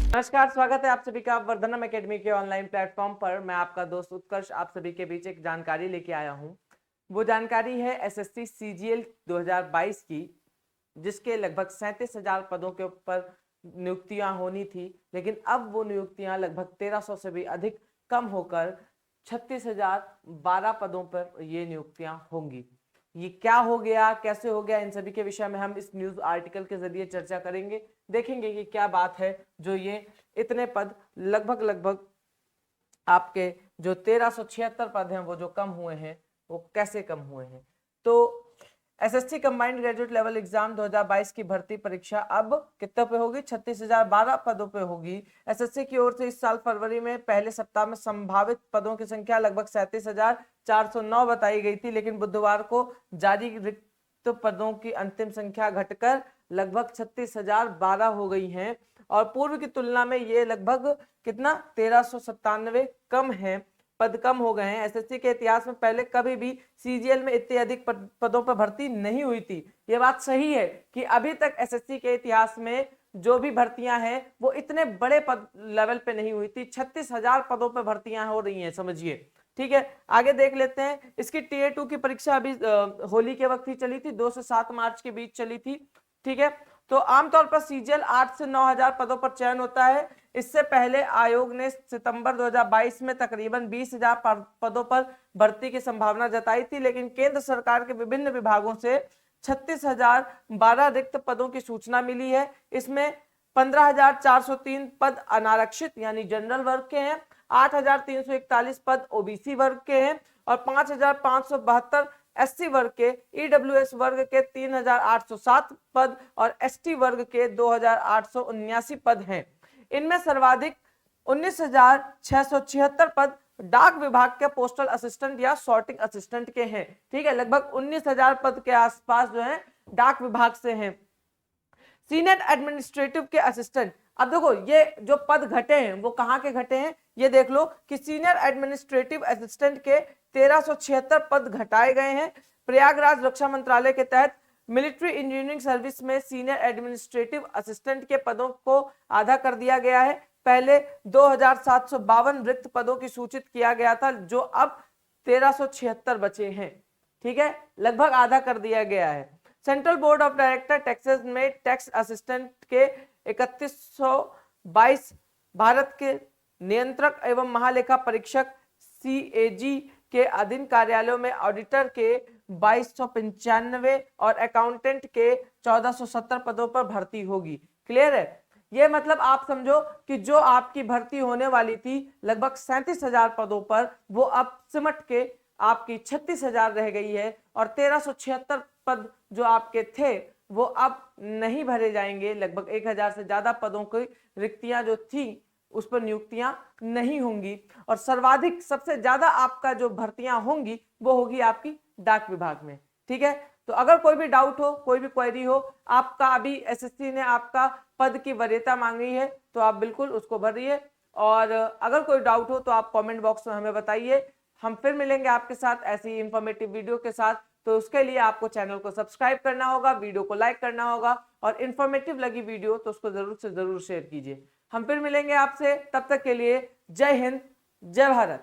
नमस्कार, स्वागत है आप सभी का वर्धनम एकेडमी के ऑनलाइन प्लेटफॉर्म पर। मैं आपका दोस्त उत्कर्ष आप सभी के बीच एक जानकारी लेके आया हूं। वो जानकारी है एसएससी सीजीएल 2022 की, जिसके लगभग 37,000 पदों के ऊपर नियुक्तियां होनी थी, लेकिन अब वो नियुक्तियां लगभग 1300 से भी अधिक कम होकर 36,012 पदों पर ये नियुक्तियां होंगी। ये क्या हो गया, कैसे हो गया, इन सभी के विषय में हम इस न्यूज आर्टिकल के जरिए चर्चा करेंगे। देखेंगे कि क्या बात है जो ये इतने पद लगभग आपके जो 1376 पद हैं वो जो कम हुए हैं वो कैसे कम हुए हैं। तो SSC combined graduate level exam 2022 की भर्ती परीक्षा अब कितने पे होगी? 36,012 पदों पे होगी। एसएससी की ओर से इस साल फरवरी में पहले सप्ताह में संभावित पदों की संख्या लगभग 37,409 बताई गई थी, लेकिन बुधवार को जारी रिक्त पदों की अंतिम संख्या घटकर लगभग 36,012 हो गई है और पूर्व की तुलना में ये लगभग कितना 1397 कम है, पद कम हो गए हैं। एसएससी के इतिहास में पहले कभी भी सीजीएल में इतने अधिक पदों पर भर्ती नहीं हुई थी। ये बात सही है कि अभी तक एसएससी के इतिहास में जो भी भर्तियां हैं वो इतने बड़े पद लेवल पे नहीं हुई थी। 36,000 पदों पर भर्तियां हो रही हैं, समझिए। ठीक है, आगे देख लेते हैं। इसकी टीए 2 की परीक्षा अभी होली के वक्त ही चली थी, 2 से 7 मार्च के बीच चली थी। ठीक है, तो आमतौर पर सीजीएल 8 से 9,000 पदों पर चयन होता है। इससे पहले आयोग ने सितंबर 2022 में तकरीबन 20,000 पदों पर भर्ती की संभावना जताई थी, लेकिन केंद्र सरकार के विभिन्न विभागों से 36,012 रिक्त पदों की सूचना मिली है। इसमें 15,403 पद अनारक्षित यानी जनरल वर्ग के हैं, 8,341 पद ओबीसी वर्ग के हैं और 5,572 एससी वर्ग के, ईडब्ल्यूएस वर्ग के 3,807 पद और एसटी वर्ग के 2,879 पद हैं। इनमें सर्वाधिक 19,676 पद डाक विभाग के पोस्टल असिस्टेंट या सॉर्टिंग असिस्टेंट के हैं। ठीक है, लगभग 19,000 पद के आसपास जो है डाक विभाग से हैं। सीनियर एडमिनिस्ट्रेटिव के असिस्टेंट, अब देखो ये जो पद घटे हैं वो कहाँ के घटे हैं, ये देख लो कि सीनियर एडमिनिस्ट्रेटिव असिस्टेंट के 1376 पद घटाए गए हैं। प्रयागराज रक्षा मंत्रालय के तहत मिलिट्री इंजीनियरिंग सर्विस में सीनियर एडमिनिस्ट्रेटिव असिस्टेंट के पदों को आधा कर दिया गया है। पहले 2,752 रिक्त पदों की सूचित किया गया था, जो अब 1376 बचे हैं। ठीक है, लगभग आधा कर दिया गया है। Central board of director taxes में टैक्स असिस्टेंट के 3122, भारत के नियंत्रक एवं महालेखा परीक्षक सीएजी के अधीन कार्यालयों में ऑडिटर के 2295 और अकाउंटेंट के 1470 पदों पर भर्ती होगी। क्लियर है? ये मतलब आप समझो कि जो आपकी भर्ती होने वाली थी लगभग 37,000 पदों पर, वो अब सिमट के आपकी 36,000 रह गई है और 1376 पद जो आपके थे वो अब नहीं भरे जाएंगे। लगभग 1,000 से ज्यादा पदों की रिक्तियां जो थी उस पर नियुक्तियां नहीं होंगी और सर्वाधिक सबसे ज्यादा आपका जो भर्तियां होंगी वो होगी आपकी डाक विभाग में। ठीक है, तो अगर कोई भी डाउट हो, कोई भी क्वेरी हो, आपका अभी एसएससी ने आपका पद की वरीयता मांगी है तो आप बिल्कुल उसको भरिए और अगर कोई डाउट हो तो आप कमेंट बॉक्स में हमें बताइए। हम फिर मिलेंगे आपके साथ ऐसी इंफॉर्मेटिव वीडियो के साथ, तो उसके लिए आपको चैनल को सब्सक्राइब करना होगा, वीडियो को लाइक करना होगा और इंफॉर्मेटिव लगी वीडियो तो उसको जरूर से जरूर शेयर कीजिए। हम फिर मिलेंगे आपसे, तब तक के लिए जय हिंद, जय भारत।